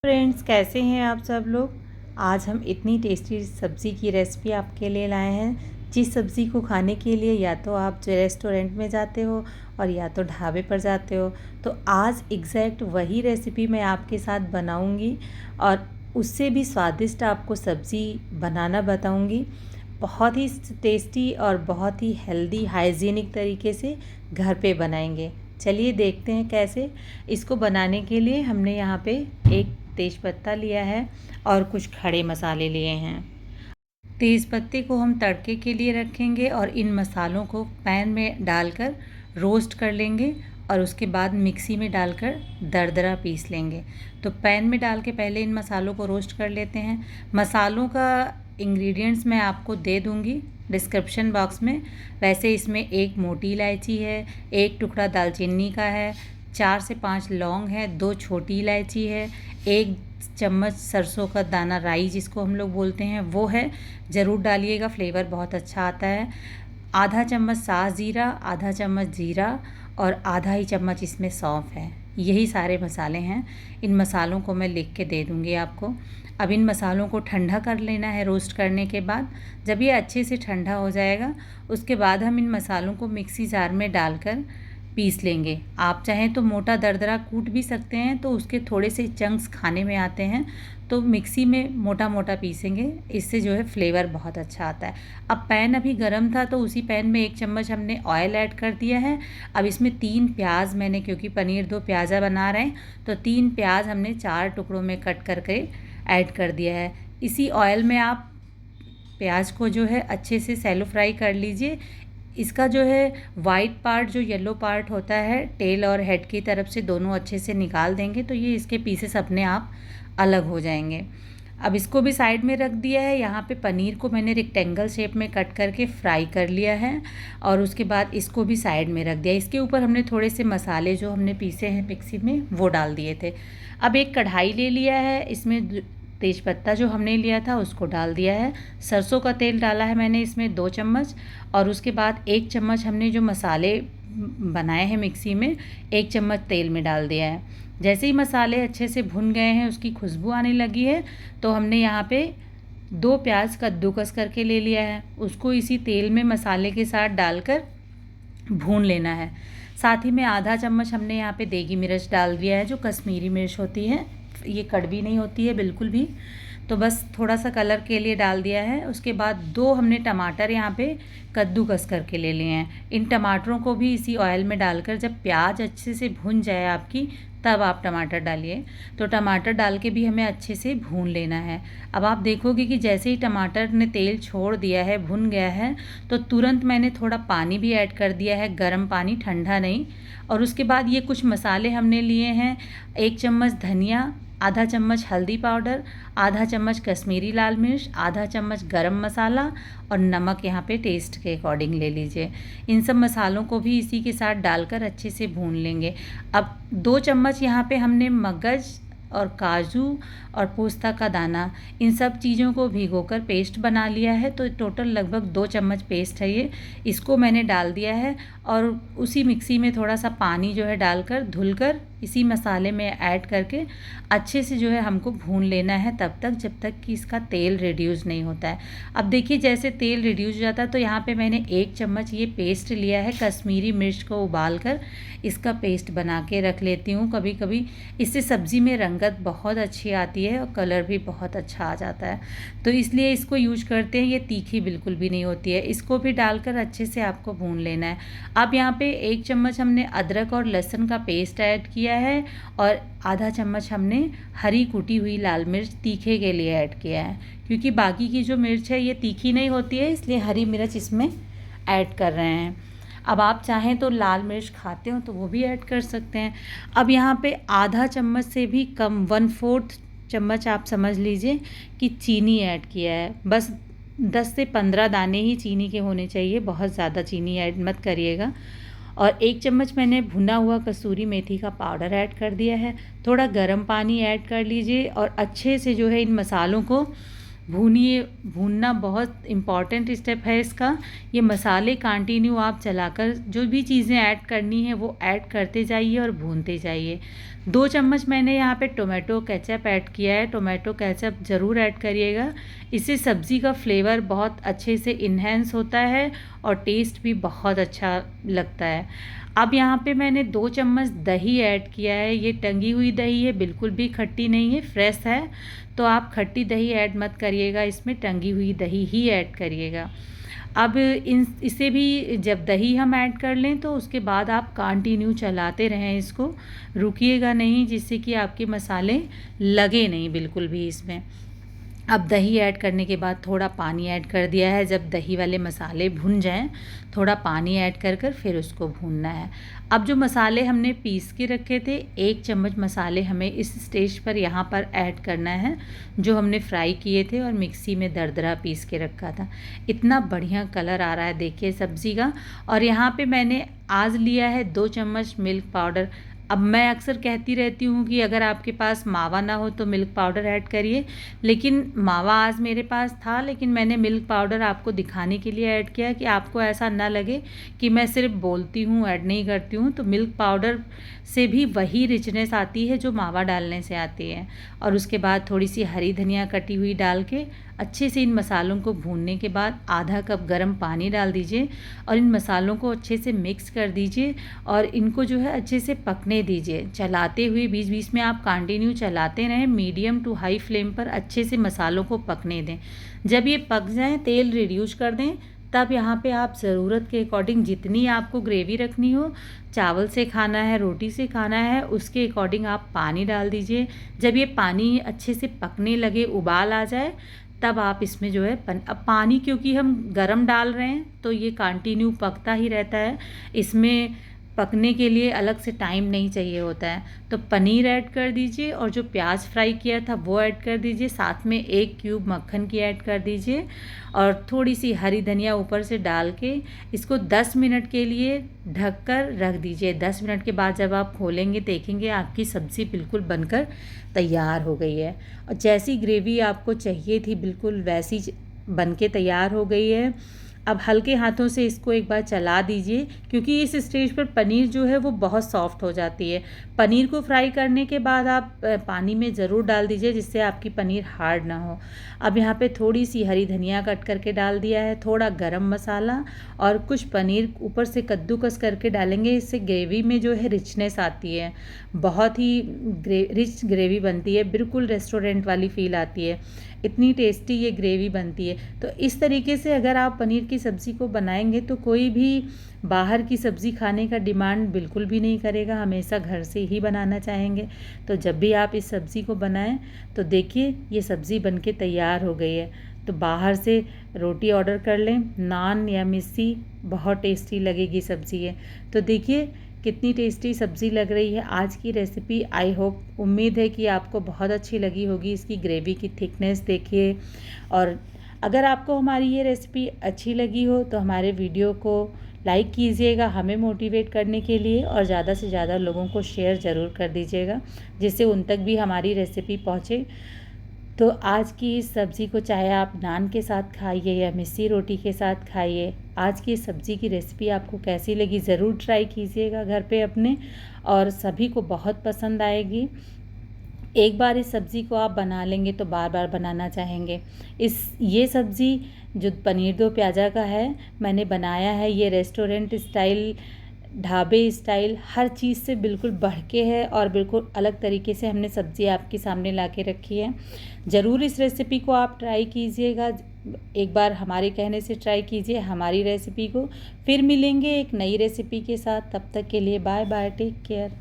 Friends, कैसे हैं आप सब लोग। आज हम इतनी टेस्टी सब्ज़ी की रेसिपी आपके लिए लाए हैं, जिस सब्ज़ी को खाने के लिए या तो आप रेस्टोरेंट में जाते हो और या तो ढाबे पर जाते हो। तो आज एग्जैक्ट वही रेसिपी मैं आपके साथ बनाऊंगी और उससे भी स्वादिष्ट आपको सब्ज़ी बनाना बताऊंगी। बहुत ही टेस्टी और बहुत ही हेल्दी हाइजीनिक तरीके से घर पे बनाएंगे। चलिए देखते हैं कैसे। इसको बनाने के लिए हमने यहाँ पे एक तेज़पत्ता लिया है और कुछ खड़े मसाले लिए हैं। तेज़पत्ते को हम तड़के के लिए रखेंगे और इन मसालों को पैन में डालकर रोस्ट कर लेंगे और उसके बाद मिक्सी में डालकर दरदरा पीस लेंगे। तो पैन में डाल के पहले इन मसालों को रोस्ट कर लेते हैं। मसालों का इंग्रेडिएंट्स मैं आपको दे दूंगी डिस्क्रिप्शन बॉक्स में। वैसे इसमें एक मोटी इलायची है, एक टुकड़ा दालचीनी का है, 4 से 5 लौंग है, 2 छोटी इलायची है, 1 चम्मच सरसों का दाना राई जिसको हम लोग बोलते हैं वो है। ज़रूर डालिएगा, फ्लेवर बहुत अच्छा आता है। आधा चम्मच सास जीरा, आधा चम्मच जीरा और आधा ही चम्मच इसमें सौंफ है। यही सारे मसाले हैं। इन मसालों को मैं लिख के दे दूँगी आपको। अब इन मसालों को ठंडा कर लेना है रोस्ट करने के बाद। जब ये अच्छे से ठंडा हो जाएगा उसके बाद हम इन मसालों को मिक्सी जार में डालकर पीस लेंगे। आप चाहें तो मोटा दरदरा कूट भी सकते हैं, तो उसके थोड़े से चंक्स खाने में आते हैं, तो मिक्सी में मोटा मोटा पीसेंगे, इससे जो है फ्लेवर बहुत अच्छा आता है। अब पैन अभी गर्म था तो उसी पैन में 1 चम्मच हमने ऑयल ऐड कर दिया है। अब इसमें 3 प्याज मैंने, क्योंकि पनीर 2 प्याज़ा बना रहे हैं, तो 3 प्याज हमने 4 टुकड़ों में कट करके ऐड कर दिया है। इसी ऑयल में आप प्याज को जो है अच्छे से सैलो फ्राई कर लीजिए। इसका जो है वाइट पार्ट, जो येलो पार्ट होता है टेल और हेड की तरफ से, दोनों अच्छे से निकाल देंगे तो ये इसके पीसेस अपने आप अलग हो जाएंगे। अब इसको भी साइड में रख दिया है। यहाँ पे पनीर को मैंने रेक्टेंगल शेप में कट करके फ्राई कर लिया है और उसके बाद इसको भी साइड में रख दिया। इसके ऊपर हमने थोड़े से मसाले जो हमने पीसे हैं मिक्सी में वो डाल दिए थे। अब एक कढ़ाई ले लिया है, इसमें तेज़पत्ता जो हमने लिया था उसको डाल दिया है। सरसों का तेल डाला है मैंने इसमें 2 चम्मच और उसके बाद 1 चम्मच हमने जो मसाले बनाए हैं मिक्सी में 1 चम्मच तेल में डाल दिया है। जैसे ही मसाले अच्छे से भुन गए हैं, उसकी खुशबू आने लगी है, तो हमने यहाँ पे 2 प्याज कद्दूकस करके ले लिया है। उसको इसी तेल में मसाले के साथ डालकर भून लेना है। साथ ही में आधा चम्मच हमने यहाँ पे देगी मिर्च डाल दिया है, जो कश्मीरी मिर्च होती है। ये कड़वी नहीं होती है बिल्कुल भी, तो बस थोड़ा सा कलर के लिए डाल दिया है। उसके बाद 2 हमने टमाटर यहाँ पे कद्दूकस करके ले लिए हैं। इन टमाटरों को भी इसी ऑयल में डालकर जब प्याज अच्छे से भुन जाए आपकी, तब आप टमाटर डालिए। तो टमाटर डाल के भी हमें अच्छे से भून लेना है। अब आप देखोगे कि जैसे ही टमाटर ने तेल छोड़ दिया है, भुन गया है, तो तुरंत मैंने थोड़ा पानी भी ऐड कर दिया है, गर्म पानी, ठंडा नहीं। और उसके बाद ये कुछ मसाले हमने लिए हैं। 1 चम्मच धनिया, आधा चम्मच हल्दी पाउडर, आधा चम्मच कश्मीरी लाल मिर्च, आधा चम्मच गरम मसाला और नमक यहाँ पे टेस्ट के अकॉर्डिंग ले लीजिए। इन सब मसालों को भी इसी के साथ डालकर अच्छे से भून लेंगे। अब 2 चम्मच यहाँ पे हमने मगज और काजू और पोस्ता का दाना, इन सब चीज़ों को भिगोकर पेस्ट बना लिया है। तो टोटल लगभग 2 चम्मच पेस्ट है ये। इसको मैंने डाल दिया है और उसी मिक्सी में थोड़ा सा पानी जो है डालकर धुलकर इसी मसाले में ऐड करके अच्छे से जो है हमको भून लेना है, तब तक जब तक कि इसका तेल रिड्यूस नहीं होता है। अब देखिए जैसे तेल रिड्यूस हो जाता है, तो यहाँ पे मैंने 1 चम्मच ये पेस्ट लिया है, कश्मीरी मिर्च को उबाल कर इसका पेस्ट बना के रख लेती हूँ। कभी कभी इससे सब्ज़ी में रंगत बहुत अच्छी आती है और कलर भी बहुत अच्छा आ जाता है, तो इसलिए इसको यूज करते हैं। ये तीखी बिल्कुल भी नहीं होती है। इसको भी डालकर अच्छे से आपको भून लेना है। अब यहाँ पे 1 चम्मच हमने अदरक और लहसुन का पेस्ट ऐड किया है और आधा चम्मच हमने हरी कुटी हुई लाल मिर्च तीखे के लिए ऐड किया है, क्योंकि बाकी की जो मिर्च है ये तीखी नहीं होती है, इसलिए हरी मिर्च इसमें ऐड कर रहे हैं। अब आप चाहें तो लाल मिर्च खाते हो तो वो भी ऐड कर सकते हैं। अब यहाँ पे आधा चम्मच से भी कम, 1/4 चम्मच आप समझ लीजिए कि चीनी ऐड किया है। बस 10 से 15 दाने ही चीनी के होने चाहिए, बहुत ज़्यादा चीनी ऐड मत करिएगा। और 1 चम्मच मैंने भुना हुआ कसूरी मेथी का पाउडर ऐड कर दिया है। थोड़ा गर्म पानी ऐड कर लीजिए और अच्छे से जो है इन मसालों को भूनिए। भूनना बहुत इम्पॉर्टेंट स्टेप है इसका। ये मसाले कंटिन्यू आप चलाकर जो भी चीज़ें ऐड करनी है वो ऐड करते जाइए और भूनते जाइए। 2 चम्मच मैंने यहाँ पे टोमेटो केचप ऐड किया है। टोमेटो केचप ज़रूर ऐड करिएगा, इससे सब्ज़ी का फ्लेवर बहुत अच्छे से इन्हेंस होता है और टेस्ट भी बहुत अच्छा लगता है। अब यहाँ पे मैंने 2 चम्मच दही ऐड किया है। ये टंगी हुई दही है, बिल्कुल भी खट्टी नहीं है, फ्रेश है। तो आप खट्टी दही ऐड मत करिएगा, इसमें टंगी हुई दही ही ऐड करिएगा। अब इसे भी जब दही हम ऐड कर लें तो उसके बाद आप कंटिन्यू चलाते रहें, इसको रुकिएगा नहीं, जिससे कि आपके मसाले लगे नहीं बिल्कुल भी इसमें। अब दही ऐड करने के बाद थोड़ा पानी ऐड कर दिया है। जब दही वाले मसाले भुन जाएं, थोड़ा पानी ऐड कर फिर उसको भूनना है। अब जो मसाले हमने पीस के रखे थे, 1 चम्मच मसाले हमें इस स्टेज पर यहाँ पर ऐड करना है, जो हमने फ्राई किए थे और मिक्सी में दरदरा पीस के रखा था। इतना बढ़िया कलर आ रहा है देखिए सब्ज़ी का। और यहाँ पे मैंने आज लिया है 2 चम्मच मिल्क पाउडर। अब मैं अक्सर कहती रहती हूँ कि अगर आपके पास मावा ना हो तो मिल्क पाउडर ऐड करिए, लेकिन मावा आज मेरे पास था, लेकिन मैंने मिल्क पाउडर आपको दिखाने के लिए ऐड किया कि आपको ऐसा ना लगे कि मैं सिर्फ बोलती हूँ ऐड नहीं करती हूँ। तो मिल्क पाउडर से भी वही रिचनेस आती है जो मावा डालने से आती है। और उसके बाद थोड़ी सी हरी धनिया कटी हुई डाल के अच्छे से इन मसालों को भूनने के बाद आधा कप गर्म पानी डाल दीजिए और इन मसालों को अच्छे से मिक्स कर दीजिए और इनको जो है अच्छे से पकने दीजिए। चलाते हुए बीच बीच में आप कंटिन्यू चलाते रहें, मीडियम टू हाई फ्लेम पर अच्छे से मसालों को पकने दें। जब ये पक जाएं, तेल रिड्यूस कर दें, तब यहाँ पे आप ज़रूरत के अकॉर्डिंग जितनी आपको ग्रेवी रखनी हो, चावल से खाना है, रोटी से खाना है, उसके अकॉर्डिंग आप पानी डाल दीजिए। जब ये पानी अच्छे से पकने लगे, उबाल आ जाए, तब आप इसमें जो है अब पानी क्योंकि हम गरम डाल रहे हैं तो ये कंटिन्यू पकता ही रहता है, इसमें पकने के लिए अलग से टाइम नहीं चाहिए होता है। तो पनीर ऐड कर दीजिए और जो प्याज फ्राई किया था वो ऐड कर दीजिए, साथ में 1 क्यूब मक्खन की ऐड कर दीजिए और थोड़ी सी हरी धनिया ऊपर से डाल के इसको 10 मिनट के लिए ढक कर रख दीजिए। 10 मिनट के बाद जब आप खोलेंगे देखेंगे आपकी सब्ज़ी बिल्कुल बनकर तैयार हो गई है और जैसी ग्रेवी आपको चाहिए थी बिल्कुल वैसी बनके तैयार हो गई है। अब हल्के हाथों से इसको एक बार चला दीजिए, क्योंकि इस स्टेज पर पनीर जो है वो बहुत सॉफ्ट हो जाती है। पनीर को फ्राई करने के बाद आप पानी में ज़रूर डाल दीजिए, जिससे आपकी पनीर हार्ड ना हो। अब यहाँ पे थोड़ी सी हरी धनिया कट करके डाल दिया है, थोड़ा गरम मसाला और कुछ पनीर ऊपर से कद्दूकस करके डालेंगे। इससे ग्रेवी में जो है रिचनेस आती है, बहुत ही रिच ग्रेवी बनती है, बिल्कुल रेस्टोरेंट वाली फ़ील आती है। इतनी टेस्टी ये ग्रेवी बनती है। तो इस तरीके से अगर आप पनीर की सब्ज़ी को बनाएंगे तो कोई भी बाहर की सब्ज़ी खाने का डिमांड बिल्कुल भी नहीं करेगा, हमेशा घर से ही बनाना चाहेंगे। तो जब भी आप इस सब्ज़ी को बनाएं तो देखिए ये सब्ज़ी बनके तैयार हो गई है। तो बाहर से रोटी ऑर्डर कर लें, नान या मिस्सी, बहुत टेस्टी लगेगी सब्ज़ी है। तो देखिए कितनी टेस्टी सब्ज़ी लग रही है आज की रेसिपी। आई होप, उम्मीद है कि आपको बहुत अच्छी लगी होगी। इसकी ग्रेवी की थिकनेस देखिए। और अगर आपको हमारी ये रेसिपी अच्छी लगी हो तो हमारे वीडियो को लाइक कीजिएगा हमें मोटिवेट करने के लिए, और ज़्यादा से ज़्यादा लोगों को शेयर ज़रूर कर दीजिएगा, जिससे उन तक भी हमारी रेसिपी पहुँचे। तो आज की इस सब्ज़ी को चाहे आप नान के साथ खाइए या मिस्सी रोटी के साथ खाइए, आज की इस सब्ज़ी की रेसिपी आपको कैसी लगी ज़रूर ट्राई कीजिएगा घर पे अपने, और सभी को बहुत पसंद आएगी। एक बार इस सब्ज़ी को आप बना लेंगे तो बार बार बनाना चाहेंगे। ये सब्ज़ी जो पनीर दो प्याज़ा का है, मैंने बनाया है, ये रेस्टोरेंट स्टाइल, ढाबे स्टाइल, हर चीज़ से बिल्कुल बढ़ के है और बिल्कुल अलग तरीके से हमने सब्ज़ी आपके सामने ला के रखी है। ज़रूर इस रेसिपी को आप ट्राई कीजिएगा, एक बार हमारे कहने से ट्राई कीजिए हमारी रेसिपी को। फिर मिलेंगे एक नई रेसिपी के साथ, तब तक के लिए बाय बाय, टेक केयर।